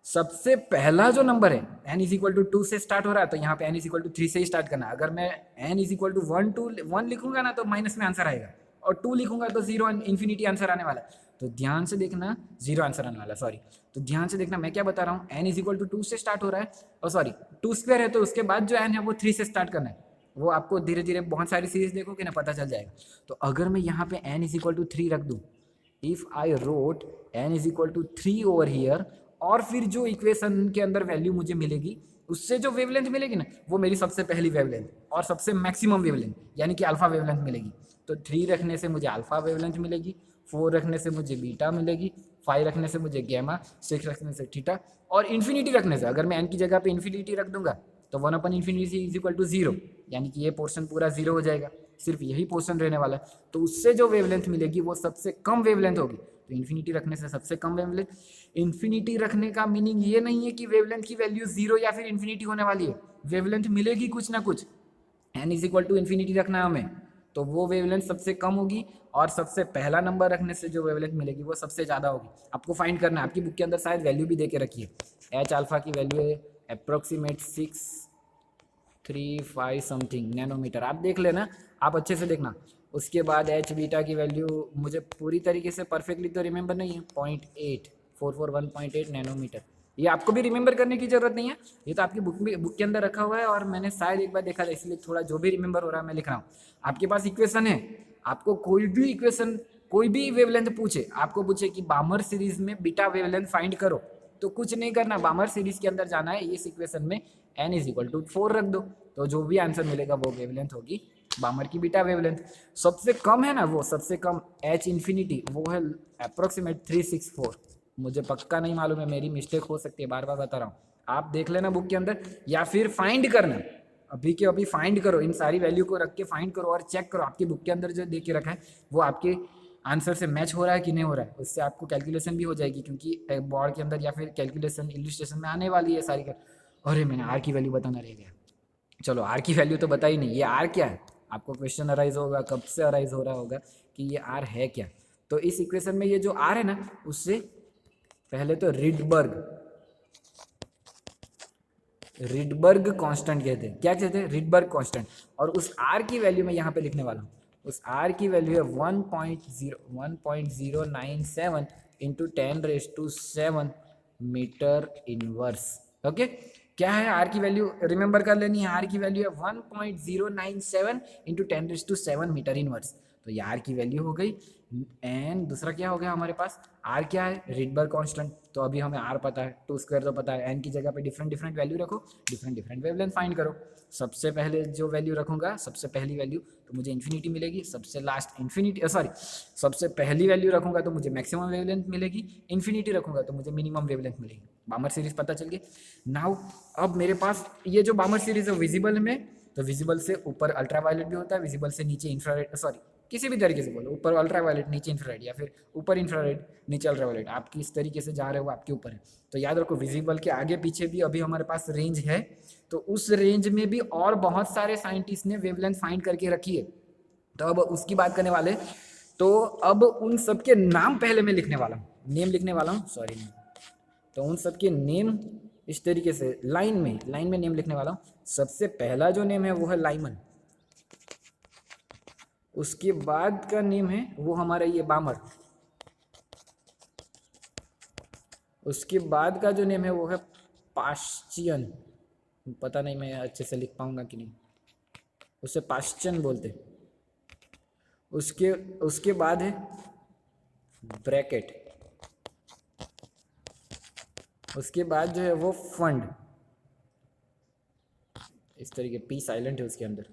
सबसे पहला जो नंबर है n इज इक्वल टू 2 से स्टार्ट हो रहा है, तो यहाँ पे n इज इक्वल टू 3 से ही स्टार्ट करना है। अगर मैं n इज इक्वल टू 1 लिखूंगा ना, तो माइनस में आंसर आएगा, और 2 लिखूंगा तो 0 इन्फिनिटी आंसर आने वाला है। तो ध्यान से देखना, 0 आंसर आने वाला, सॉरी। तो ध्यान से देखना मैं क्या बता रहा हूँ, n इज इक्वल टू 2 से स्टार्ट हो रहा है, और सॉरी 2² है, तो उसके बाद जो n है वो 3 से स्टार्ट करना है। वो आपको धीरे धीरे बहुत सारी सीरीज देखोगे ना, पता चल जाएगा। तो अगर मैं यहाँ पे n इज इक्वल टू 3 रख दूँ, if I wrote n is equal to 3 over here, और फिर जो इक्वेशन के अंदर वैल्यू मुझे मिलेगी, उससे जो वेवलेंथ मिलेगी ना, वो मेरी सबसे पहली वेवलेंथ और सबसे मैक्सिमम वेवलेंथ यानी कि अल्फा वेवलेंथ मिलेगी। तो 3 रखने से मुझे अल्फा वेवलेंथ मिलेगी, 4 रखने से मुझे बीटा मिलेगी, 5 रखने से मुझे गैमा, 6 रखने से थीटा, और इन्फिनिटी रखने से, अगर मैं n की जगह पे इन्फिनिटी रख दूंगा तो 1/∞ इज इक्वल टू 0, यानी कि ये पोर्शन पूरा 0 हो जाएगा, सिर्फ यही पोर्शन रहने वाला है। तो उससे जो वेवलेंथ मिलेगी वो सबसे कम वेवलेंथ होगी। तो इन्फिनिटी रखने से सबसे कम वेवलेंथ। इन्फिनिटी रखने का मीनिंग ये नहीं है कि वेवलेंथ की वैल्यू 0 या फिर इन्फिनिटी होने वाली है, वेवलेंथ मिलेगी कुछ ना कुछ। n is equal to infinity रखना है हमें, तो वो वेवलेंथ सबसे कम होगी, और सबसे पहला नंबर रखने से जो वेवलेंथ मिलेगी वो सबसे ज़्यादा होगी। आपको फाइंड करना है, आपकी बुक के अंदर शायद वैल्यू भी दे के रखी है। एच अल्फा की वैल्यू है अप्रोक्सीमेट 635 समथिंग नैनोमीटर, आप देख लेना, आप अच्छे से देखना। उसके बाद एच बीटा की वैल्यू मुझे पूरी तरीके से परफेक्टली तो रिमेंबर नहीं है, 0.8441.8 नैनोमीटर। ये आपको भी रिमेंबर करने की जरूरत नहीं है, ये तो आपकी बुक के अंदर रखा हुआ है, और मैंने शायद एक बार देखा था, इसलिए थोड़ा जो भी रिमेंबर हो रहा है मैं लिख रहा हूँ। आपके पास इक्वेशन है, आपको कोई भी इक्वेशन, कोई भी वेवलेंथ पूछे, आपको पूछे कि बामर सीरीज में बीटा वेवलेंथ फाइंड करो, तो कुछ नहीं करना, बामर सीरीज के अंदर जाना है, इस इक्वेशन में n इज इक्वल टू 4 रख दो, तो जो भी आंसर मिलेगा वो वेवलेंथ होगी बामर की बीटा वेवलेंथ। सबसे कम है ना, वो सबसे कम h इन्फिनिटी वो है अप्रोक्सीमेट 364, मुझे पक्का नहीं मालूम है, मेरी मिस्टेक हो सकती है, बार बार बता रहा हूँ, आप देख लेना बुक के अंदर, या फिर फाइंड करना, अभी के अभी फाइंड करो, इन सारी वैल्यू को रख के फाइंड करो और चेक करो आपकी बुक के अंदर जो दे के रखा है वो आपके आंसर से मैच हो रहा है कि नहीं हो रहा है। उससे आपको कैलकुलेशन भी हो जाएगी, क्योंकि बोर्ड के अंदर या फिर कैलकुलेशन इलस्ट्रेशन में आने वाली है सारी अरे मैंने आर की वैल्यू बताना रह गया, चलो आर की वैल्यू तो बता ही नहीं, ये आर क्या है, आपको क्वेश्चन अराइज होगा, कब से अराइज हो रहा होगा कि ये आर है क्या। तो इस इक्वेशन में ये जो आर है ना, उससे पहले तो रिडबर्ग कांस्टेंट कहते हैं, क्या कहते हैं, रिडबर्ग कांस्टेंट। और उस आर की वैल्यू मैं यहाँ पे लिखने वाला हूँ, उस आर की वैल्यू है 1.097 इंटू 10⁻⁷ मीटर इनवर्स। ओके, क्या है आर की वैल्यू, रिमेंबर कर लेनी है, आर की वैल्यू है 1.097 इंटू 10⁻⁷ मीटर इनवर्स। तो ये आर की वैल्यू हो गई, एंड दूसरा क्या हो गया हमारे पास, आर क्या है, रिडबर्ग कांस्टेंट। तो अभी हमें आर पता है, 2² तो पता है, एन की जगह पे डिफरेंट डिफरेंट वैल्यू रखो, डिफरेंट डिफरेंट वेवलेंथ फाइंड करो। सबसे पहले जो वैल्यू रखूंगा, सबसे पहली वैल्यू, तो मुझे इन्फिनिटी मिलेगी, सबसे लास्ट इन्फिनिटी, सॉरी सबसे पहली वैल्यू रखूंगा तो मुझे मैक्सिमम वेवलेंथ मिलेगी, इन्फिनिटी रखूंगा तो मुझे मिनिमम वेवलेंथ मिलेगी। बामर सीरीज पता चल गई। नाउ अब मेरे पास ये जो बामर सीरीज है विजिबल में तो विजिबल से ऊपर अल्ट्रावायलेट भी होता है, विजिबल से नीचे इंफ्रारेड, सॉरी किसी भी तरीके से बोलो, ऊपर अल्ट्रावायलेट नीचे इंफ्रारेड, या फिर ऊपर इंफ्रारेड नीचे अल्ट्रावायलेट, आप किस तरीके से जा रहे हो आपके ऊपर है। तो याद रखो विजिबल के आगे पीछे भी अभी हमारे पास रेंज है, तो उस रेंज में भी और बहुत सारे साइंटिस्ट ने वेवलेंथ फाइंड करके रखी है, तो अब उसकी बात करने वाले। तो अब उन सबके नाम पहले मैं लिखने वाला हूँ, नेम लिखने वाला हूँ, सॉरी। तो उन सबके नेम इस तरीके से लाइन में नेम लिखने वाला हूँ। सबसे पहला जो नेम है वो है लाइमन, उसके बाद का नेम है वो हमारा ये बामर, उसके बाद का जो नेम है वो है पाश्चियन, पता नहीं मैं अच्छे से लिख पाऊंगा कि नहीं, उसे पाश्चियन बोलते। उसके उसके बाद है ब्रैकेट, उसके बाद जो है वो फंड, इस तरीके पी साइलेंट है उसके अंदर,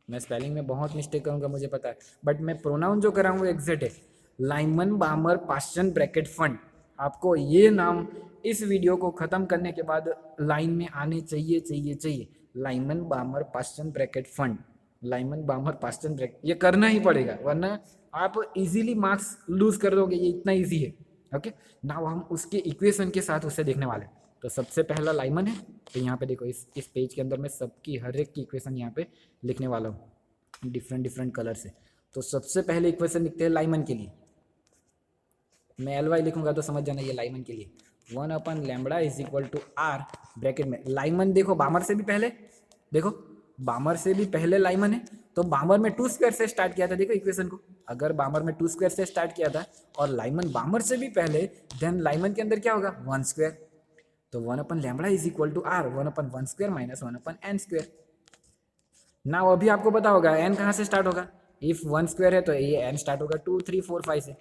मैं स्पेलिंग में बहुत मिस्टेक करूंगा मुझे पता है, बट मैं प्रोनाउन जो कर रहा हूँ वो एग्जैक्ट है, लाइमन बामर पाश्चन ब्रैकेट फंड। आपको ये नाम इस वीडियो को खत्म करने के बाद लाइन में आने चाहिए चाहिए चाहिए, Lyman बामर पाश्चन bracket fund, Lyman बामर पाश्चन bracket, ये करना ही पड़ेगा वरना आप इजीली मार्क्स लूज कर दोगे, ये इतना इजी है। ओके, नाउ हम उसके इक्वेशन के साथ उसे देखने वाले हैं। तो सबसे पहला लाइमन है, तो यहाँ पे देखो इस पेज के अंदर मैं सबकी हर एक की इक्वेशन यहाँ पे लिखने वाला हूँ डिफरेंट डिफरेंट कलर से। तो सबसे पहले इक्वेशन लिखते हैं लाइमन के लिए, मैं एल वाई लिखूंगा तो समझ जाना ये लाइमन के लिए, 1/λ is equal to R bracket में लाइमन, देखो बामर से भी पहले, देखो बामर से भी पहले लाइमन है, तो बामर में 2 स्क्वायर से स्टार्ट किया था, देखो इक्वेशन को, अगर बामर में 2 स्क्वायर से स्टार्ट किया था और लाइमन बामर से भी पहले, देन लाइमन के अंदर क्या होगा 1 स्क्वायर, तो 1/λ is equal to R 1/1 square minus 1/n square. ना अभी आपको पता होगा n कहाँ से स्टार्ट होगा, इफ 1 स्क्वायर है तो ये n स्टार्ट होगा 2 3 4 5 से,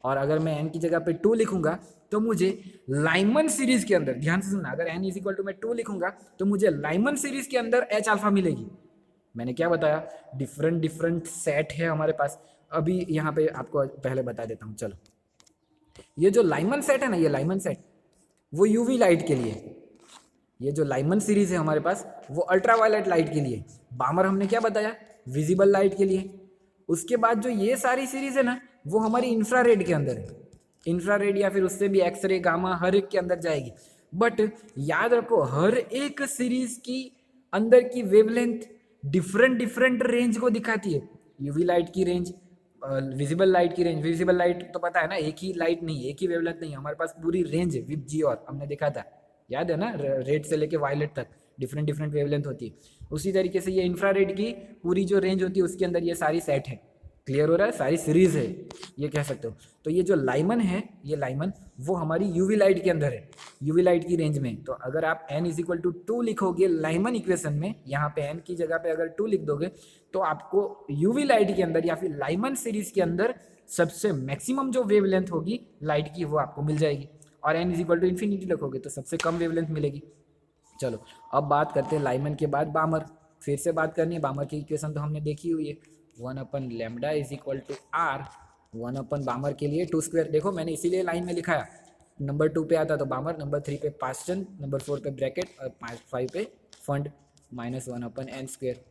और अगर मैं n की जगह पे 2 लिखूंगा तो मुझे लाइमन सीरीज के अंदर, ध्यान से सुनना, अगर n इज इक्वल टू मैं 2 लिखूंगा तो मुझे लाइमन सीरीज के अंदर h अल्फा मिलेगी। मैंने क्या बताया, डिफरेंट डिफरेंट सेट है हमारे पास, अभी यहाँ पे आपको पहले बता देता हूँ। चलो, ये जो लाइमन सेट है ना, ये लाइमन सेट वो यूवी लाइट के लिए, ये जो लाइमन सीरीज है हमारे पास वो अल्ट्रावायलेट लाइट के लिए, बामर हमने क्या बताया विजिबल लाइट के लिए। उसके बाद जो ये सारी सीरीज है ना वो हमारी इंफ्रारेड के अंदर है, इंफ्रारेड या फिर उससे भी एक्सरे गामा हर एक के अंदर जाएगी। बट याद रखो हर एक सीरीज की अंदर की वेवलेंथ डिफरेंट डिफरेंट रेंज को दिखाती है, यूवी लाइट की रेंज, विजिबल लाइट की रेंज, विजिबल लाइट तो पता है ना एक ही लाइट नहीं, एक ही वेवलेंथ नहीं, हमारे पास पूरी रेंज है विप जी, और हमने देखा था याद है ना, रेड से लेके वायलेट तक डिफरेंट डिफरेंट वेवलेंथ होती है। उसी तरीके से ये इंफ्रारेड की पूरी जो रेंज होती है उसके अंदर ये सारी सेट है, क्लियर हो रहा है, सारी सीरीज है ये कह सकते हो। तो ये जो लाइमन है, ये लाइमन वो हमारी यूवी लाइट के अंदर है, यूवी लाइट की रेंज में। तो अगर आप n इज इक्वल टू 2 लिखोगे लाइमन इक्वेशन में, यहाँ पे n की जगह पे अगर 2 लिख दोगे तो आपको यूवी लाइट के अंदर या फिर लाइमन सीरीज के अंदर सबसे मैक्सिमम जो वेवलेंथ होगी लाइट की वो आपको मिल जाएगी, और n is equal to infinity रखोगे तो सबसे कम वेवलेंथ मिलेगी। चलो अब बात करते हैं लाइमन के बाद बामर, फिर से बात करनी है, बामर की इक्वेशन तो हमने देखी हुई है, 1/λ इज इक्वल टू आर 1/ बामर के लिए 2 स्क्वायर, देखो मैंने इसीलिए लाइन में लिखा है, नंबर 2 पे आता तो बामर, नंबर 3 पे पास्चन, नंबर 4 पे ब्रैकेट और 5 पे फंड माइनस 1/n स्क्वायर।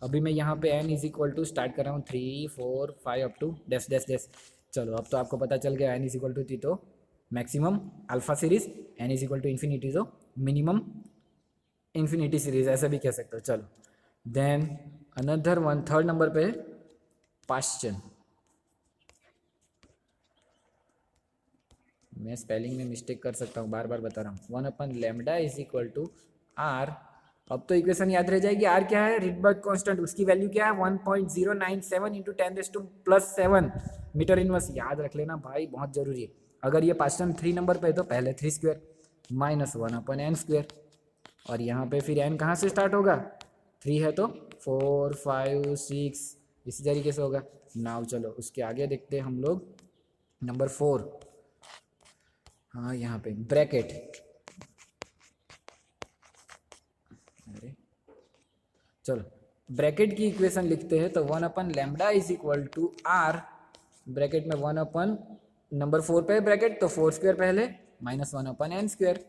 अभी मैं यहाँ पे n is equal to start कर रहा हूँ 3 4 5 up to dash dash dash. चलो अब तो आपको पता चल गया n इज इक्वल टू थी तो maximum alpha series, n is equal to infinity तो मिनिमम इन्फिनिटी सीरीज, ऐसा भी कह सकते हो। चलो then another one, third number पे पाश्चन, मैं स्पेलिंग में मिस्टेक कर सकता हूँ, बार बार बता रहा हूँ, 1/λ इज इक्वल टू आर। अब तो इक्वेशन याद रह जाएगी, आर क्या है रिडबर्ग कांस्टेंट, उसकी वैल्यू क्या है 1.097 इंटू 10⁻⁻7 मीटर इनवर्स, याद रख लेना भाई बहुत जरूरी है। अगर ये पाश्चन 3 नंबर पे है तो पहले 3 स्क्वायर माइनस 1/n स्क्वायर, और यहाँ पे फिर n कहाँ से स्टार्ट होगा, 3 है तो 4 5 6 इसी तरीके से होगा। नाउ चलो उसके आगे देखते हैं हम लोग नंबर 4, हाँ यहाँ पे ब्रैकेट, अरे चलो ब्रैकेट की इक्वेशन लिखते हैं, तो 1/λ is equal to R, bracket में 1/ नंबर 4 पे ब्रैकेट तो 4 स्क्वायर पहले माइनस 1/n स्क्वायर।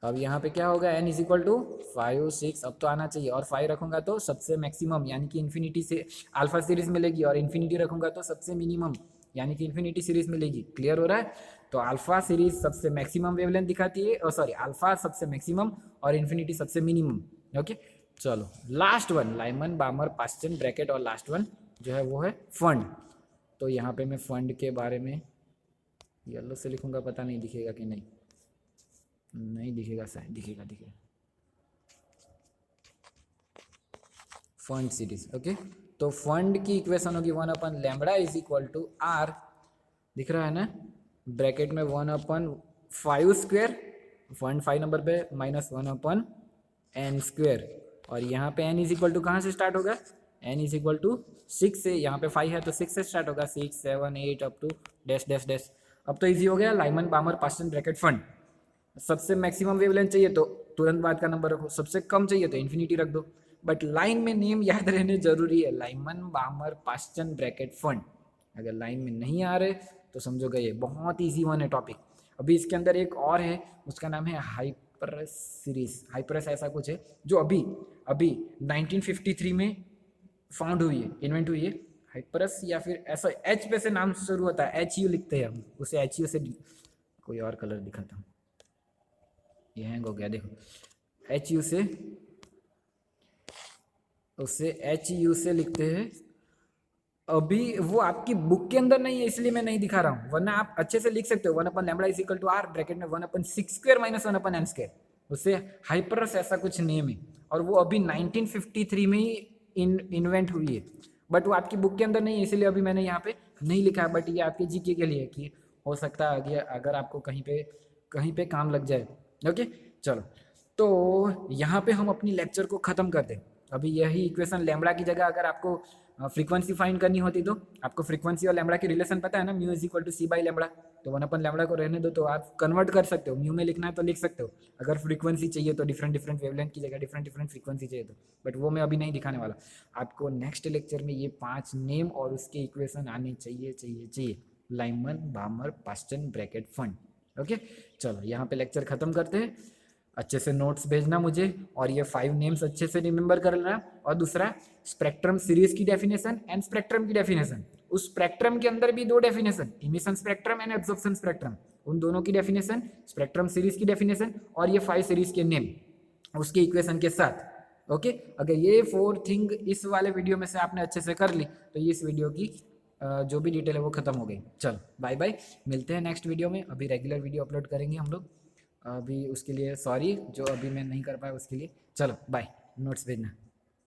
अब यहाँ पे क्या होगा n इज इक्वल टू 5 6 अब तो आना चाहिए, और 5 रखूंगा तो सबसे मैक्सिमम यानी कि इन्फिनिटी से अल्फा सीरीज मिलेगी, और इन्फिनिटी रखूंगा तो सबसे मिनिमम यानी कि इन्फिनिटी सीरीज मिलेगी। क्लियर हो रहा है? तो अल्फा सीरीज सबसे मैक्सिमम वेवलेंथ दिखाती है, सॉरी अल्फा सबसे मैक्सिमम और इन्फिनिटी सबसे मिनिमम। ओके चलो last one, Lyman Balmer Paschen bracket, और लास्ट वन जो है वो है फंड। तो यहाँ पे मैं फंड के बारे में येलो से लिखूंगा, पता नहीं दिखेगा कि नहीं, नहीं दिखेगा शायद, दिखेगा दिखेगा। फंड सीरीज ओके, तो फंड की इक्वेशन होगी 1/λ इज इक्वल टू आर, दिख रहा है ना, ब्रैकेट में 1/5 स्क्वायर, फंड 5 नंबर पे माइनस 1/n स्क्वायर, और यहाँ पे n इज इक्वल टू कहाँ से स्टार्ट होगा, n इज इक्वल टू 6 से, यहाँ पे 5 है तो 6 से स्टार्ट होगा, 6 7 8 up to dash dash dash. अब तो इजी हो गया, Lyman Balmer Paschen bracket Pfund. सबसे मैक्सिमम वेवलेंथ चाहिए तो तुरंत बाद का नंबर रखो, सबसे कम चाहिए तो इन्फिनिटी रख दो, बट लाइन में नेम याद रहने जरूरी है, Lyman Balmer Paschen bracket fund. अगर लाइन में नहीं आ रहे तो समझो गए, बहुत इजी वन है टॉपिक। अभी इसके अंदर एक और है, उसका नाम है हाइपरस सीरीज, हाइपरस ऐसा कुछ है, जो अभी अभी 1953 में फाउंड हुई है, इन्वेंट हुई है। हाइपरस या फिर ऐसा एच पे से नाम शुरू होता है, एच यू लिखते हैं हम उसे, एच यू से, कोई और कलर दिखाता हूँ, ये हैंग हो गया देखो, एच यू से, उसे एच यू से लिखते हैं। अभी वो आपकी बुक के अंदर नहीं है इसलिए मैं नहीं दिखा रहा हूँ, वरना आप अच्छे से लिख सकते हो 1/λ is equal to R, bracket में 1/6 स्क्वायर माइनस 1/n स्क्वायर, उससे हाइपरस ऐसा कुछ नेम है, और वो अभी 1953 में ही इन्वेंट हुई है, बट वो आपकी बुक के अंदर नहीं है इसलिए अभी मैंने यहाँ पे नहीं लिखा है, बट ये आपके जीके के लिए कि हो सकता है आगे अगर आपको कहीं पे काम लग जाए। ओके चलो, तो यहाँ पे हम अपनी लेक्चर को ख़त्म कर दें। अभी यही इक्वेशन लैम्बडा की जगह अगर आपको फ्रीक्वेंसी फाइंड करनी होती तो आपको फ्रीक्वेंसी और लैम्बडा की रिलेशन पता है ना, mu is equal to c by lambda, तो 1/λ को रहने दो, तो आप कन्वर्ट कर सकते हो, म्यू में लिखना है तो लिख सकते हो, अगर फ्रीक्वेंसी चाहिए तो डिफरेंट डिफरेंट वेवलेंथ की जगह डिफरेंट डिफरेंट फ्रीक्वेंसी चाहिए तो, बट वो मैं अभी नहीं दिखाने वाला। आपको नेक्स्ट लेक्चर में ये 5 नेम और उसके इक्वेशन आने चाहिए, Lyman Balmer Paschen bracket fund. Okay चलो यहाँ पे लेक्चर खत्म करते हैं, अच्छे से नोट्स भेजना मुझे, और ये 5 नेम्स अच्छे से रिमेंबर कर लेना। और दूसरा स्पेक्ट्रम सीरीज की डेफिनेशन एंड स्पेक्ट्रम की डेफिनेशन, उस स्पेक्ट्रम के अंदर भी 2 definition, emission spectrum and absorption spectrum, उन दोनों की डेफिनेशन, स्पेक्ट्रम सीरीज की डेफिनेशन, और ये 5 सीरीज के नेम उसके इक्वेशन के साथ। ओके अगर ये 4 थिंग इस वाले वीडियो में से आपने अच्छे से कर ली तो ये इस वीडियो की जो भी डिटेल है वो खत्म हो गई। चलो बाय बाय, मिलते हैं नेक्स्ट वीडियो में। अभी रेगुलर वीडियो अपलोड करेंगे हम लोग, अभी उसके लिए सॉरी जो अभी मैं नहीं कर पाया उसके लिए। चलो बाय, नोट्स भेजना।